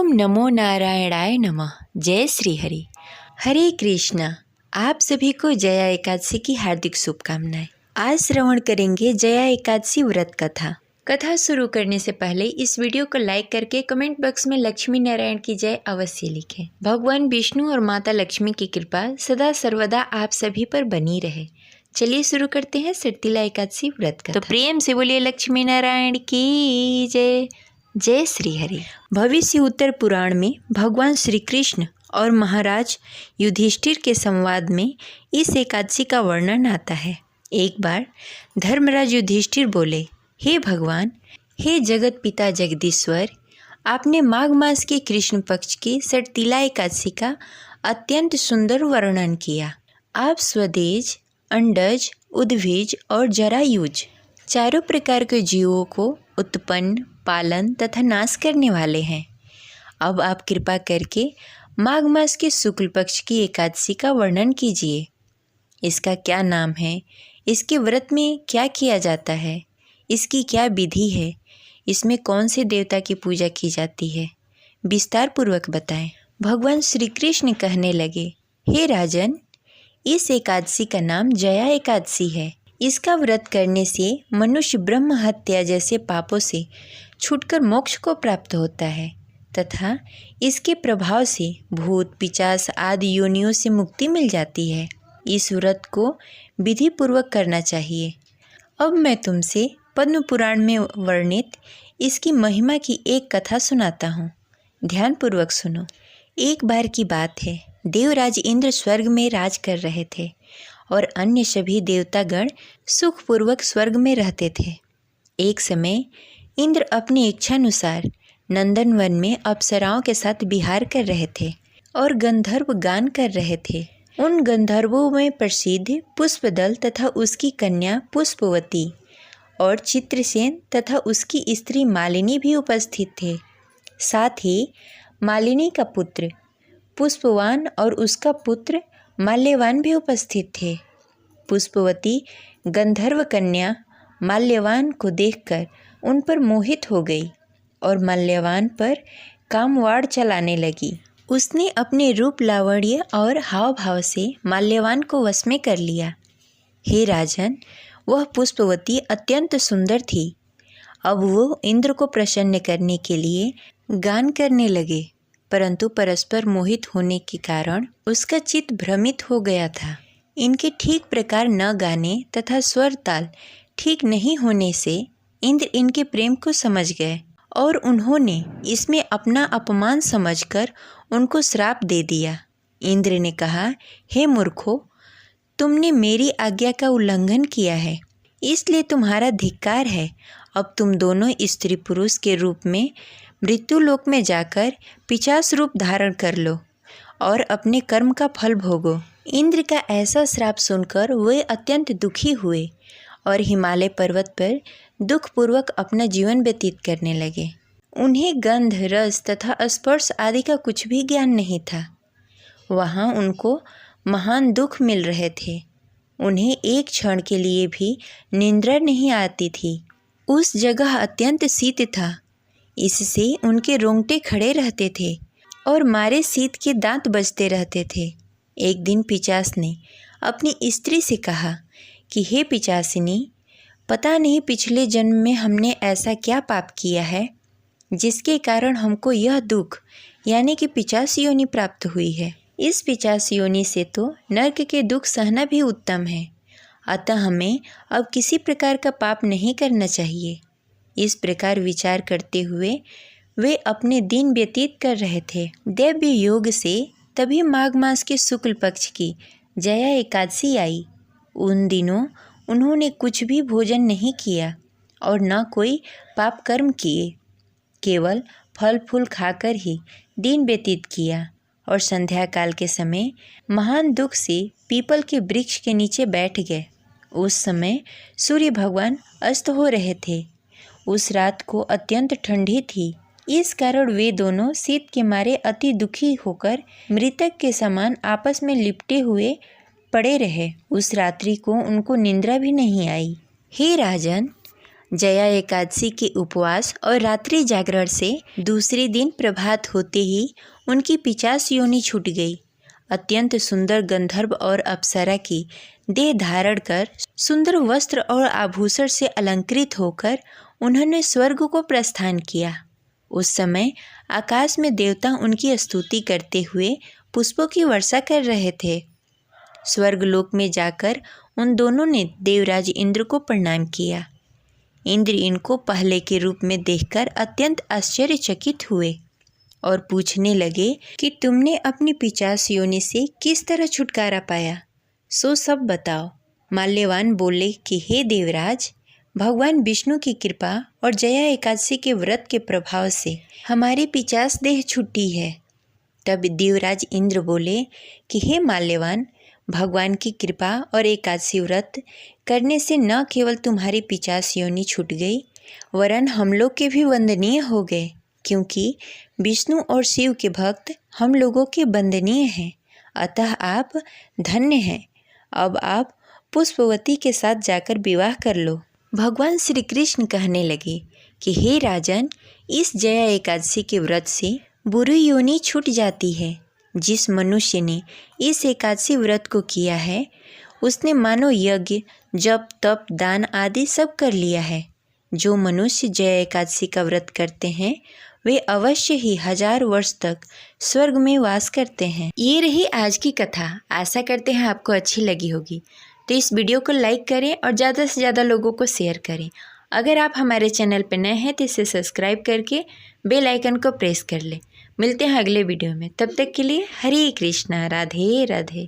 नमो नारायणाय नमः। जय श्री हरि। हरे कृष्णा। आप सभी को जया एकादशी की हार्दिक शुभकामनाएं। आज श्रवण करेंगे जया एकादशी व्रत कथा। कथा शुरू करने से पहले इस वीडियो को लाइक करके कमेंट बॉक्स में लक्ष्मी नारायण की जय अवश्य लिखें। भगवान विष्णु और माता लक्ष्मी की कृपा सदा सर्वदा आप सभी पर बनी रहे। चलिए शुरू करते हैं शीतला एकादशी व्रत कथा। तो प्रेम से बोलिए लक्ष्मी नारायण की जय। जय श्री हरि। भविष्य उत्तर पुराण में भगवान श्री कृष्ण और महाराज युधिष्ठिर के संवाद में इस एकादशी का वर्णन आता है। एक बार धर्मराज युधिष्ठिर बोले, हे भगवान, हे जगत पिता जगदीश्वर, आपने माघ मास के कृष्ण पक्ष की शीतला एकादशी का अत्यंत सुंदर वर्णन किया। आप स्वदेज, अंडज, उद्भिज और जरायुज चारों प्रकार के जीवों को उत्पन्न, पालन तथा नाश करने वाले हैं। अब आप कृपा करके माघ मास के शुक्ल पक्ष की एकादशी का वर्णन कीजिए। इसका क्या नाम है, इसके व्रत में क्या किया जाता है, इसकी क्या विधि है, इसमें कौन से देवता की पूजा की जाती है, विस्तार पूर्वक बताएं। भगवान श्री कृष्ण कहने लगे, हे राजन, इस एकादशी का नाम जया एकादशी है। इसका व्रत करने से मनुष्य ब्रह्म हत्या जैसे पापों से छूटकर मोक्ष को प्राप्त होता है तथा इसके प्रभाव से भूत, पिशाच आदि योनियों से मुक्ति मिल जाती है। इस व्रत को विधि पूर्वक करना चाहिए। अब मैं तुमसे पद्म पुराण में वर्णित इसकी महिमा की एक कथा सुनाता हूँ। ध्यान पूर्वक सुनो। एक बार की बात है, देवराज इंद्र स्वर्ग में राज कर रहे थे और अन्य सभी देवतागण सुखपूर्वक स्वर्ग में रहते थे। एक समय इंद्र अपनी इच्छानुसार नंदनवन में अप्सराओं के साथ विहार कर रहे थे और गंधर्व गान कर रहे थे। उन गंधर्वों में प्रसिद्ध पुष्पदल तथा उसकी कन्या पुष्पवती और चित्रसेन तथा उसकी स्त्री मालिनी भी उपस्थित थे। साथ ही मालिनी का पुत्र पुष्पवान और उसका पुत्र माल्यवान भी उपस्थित थे। पुष्पवती गंधर्व कन्या माल्यवान को देखकर उन पर मोहित हो गई और माल्यवान पर कामवाड़ चलाने लगी। उसने अपने रूप, लावण्य और हाव भाव से माल्यवान को वश में कर लिया। हे राजन, वह पुष्पवती अत्यंत सुंदर थी। अब वो इंद्र को प्रसन्न करने के लिए गान करने लगे, परंतु परस्पर मोहित होने के कारण उसका चित्त भ्रमित हो गया था। इनके ठीक प्रकार न गाने तथा स्वर ताल ठीक नहीं होने से इंद्र इनके प्रेम को समझ गए और उन्होंने इसमें अपना अपमान समझकर उनको श्राप दे दिया। इंद्र ने कहा, हे मूर्खों, तुमने मेरी आज्ञा का उल्लंघन किया है, इसलिए तुम्हारा धिक्कार है। अब तुम दोनों स्त्री पुरुष के रूप में मृत्युलोक में जाकर पिशाच रूप धारण कर लो और अपने कर्म का फल भोगो। इंद्र का ऐसा श्राप सुनकर वे अत्यंत दुखी हुए और हिमालय पर्वत पर दुखपूर्वक अपना जीवन व्यतीत करने लगे। उन्हें गंध, रस तथा स्पर्श आदि का कुछ भी ज्ञान नहीं था। वहाँ उनको महान दुख मिल रहे थे। उन्हें एक क्षण के लिए भी निद्रा नहीं आती थी। उस जगह अत्यंत शीत था, इससे उनके रोंगटे खड़े रहते थे और मारे शीत के दांत बजते रहते थे। एक दिन पिशाच ने अपनी स्त्री से कहा कि हे पिशाचिनी, पता नहीं पिछले जन्म में हमने ऐसा क्या पाप किया है जिसके कारण हमको यह दुख यानी कि पिशाच योनि प्राप्त हुई है। इस पिशाच योनि से तो नरक के दुख सहना भी उत्तम है, अतः हमें अब किसी प्रकार का पाप नहीं करना चाहिए। इस प्रकार विचार करते हुए वे अपने दिन व्यतीत कर रहे थे। दैव्य योग से तभी माघ मास के शुक्ल पक्ष की जया एकादशी आई। उन दिनों उन्होंने कुछ भी भोजन नहीं किया और न कोई पाप कर्म किए, केवल फल फूल खाकर ही दिन व्यतीत किया और संध्या काल के समय महान दुख से पीपल के वृक्ष के नीचे बैठ गए। उस समय सूर्य भगवान अस्त हो रहे थे। उस रात को अत्यंत ठंडी थी, इस कारण वे दोनों शीत के मारे अति दुखी होकर मृतक के समान आपस में लिपटे हुए पड़े रहे। उस रात्रि को उनको निंद्रा भी नहीं आई। हे राजन, जया एकादशी के उपवास और रात्रि जागरण से दूसरे दिन प्रभात होते ही उनकी 50 योनि छूट गई। अत्यंत सुंदर गंधर्व और अप्सरा की देह धारण कर सुंदर वस्त्र और आभूषण से अलंकृत होकर उन्होंने स्वर्ग को प्रस्थान किया। उस समय आकाश में देवता उनकी स्तुति करते हुए पुष्पों की वर्षा कर रहे थे। स्वर्गलोक में जाकर उन दोनों ने देवराज इंद्र को प्रणाम किया। इंद्र इनको पहले के रूप में देखकर अत्यंत आश्चर्यचकित हुए और पूछने लगे कि तुमने अपनी 50 योनि से किस तरह छुटकारा पाया, सो सब बताओ। माल्यवान बोले कि हे देवराज, भगवान विष्णु की कृपा और जया एकादशी के व्रत के प्रभाव से हमारी 50 देह छूटी है। तब देवराज इंद्र बोले कि हे माल्यवान, भगवान की कृपा और एकादशी व्रत करने से न केवल तुम्हारी 50 योनि छूट गई, वरन हम लोग के भी वंदनीय हो गए, क्योंकि विष्णु और शिव के भक्त हम लोगों के वंदनीय हैं। अतः आप धन्य हैं। अब आप पुष्पवती के साथ जाकर विवाह कर लो। भगवान श्री कृष्ण कहने लगे कि हे राजन, इस जया एकादशी के व्रत से बुरी योनि छूट जाती है। जिस मनुष्य ने इस एकादशी व्रत को किया है, उसने मानो यज्ञ, जप, तप, दान आदि सब कर लिया है। जो मनुष्य जया एकादशी का व्रत करते हैं, वे अवश्य ही 1000 वर्ष तक स्वर्ग में वास करते हैं। ये रही आज की कथा। आशा करते हैं आपको अच्छी लगी होगी। तो इस वीडियो को लाइक करें और ज़्यादा से ज़्यादा लोगों को शेयर करें। अगर आप हमारे चैनल पर नए हैं तो इसे सब्सक्राइब करके बेल आइकन को प्रेस कर लें। मिलते हैं अगले वीडियो में। तब तक के लिए हरे कृष्णा, राधे राधे।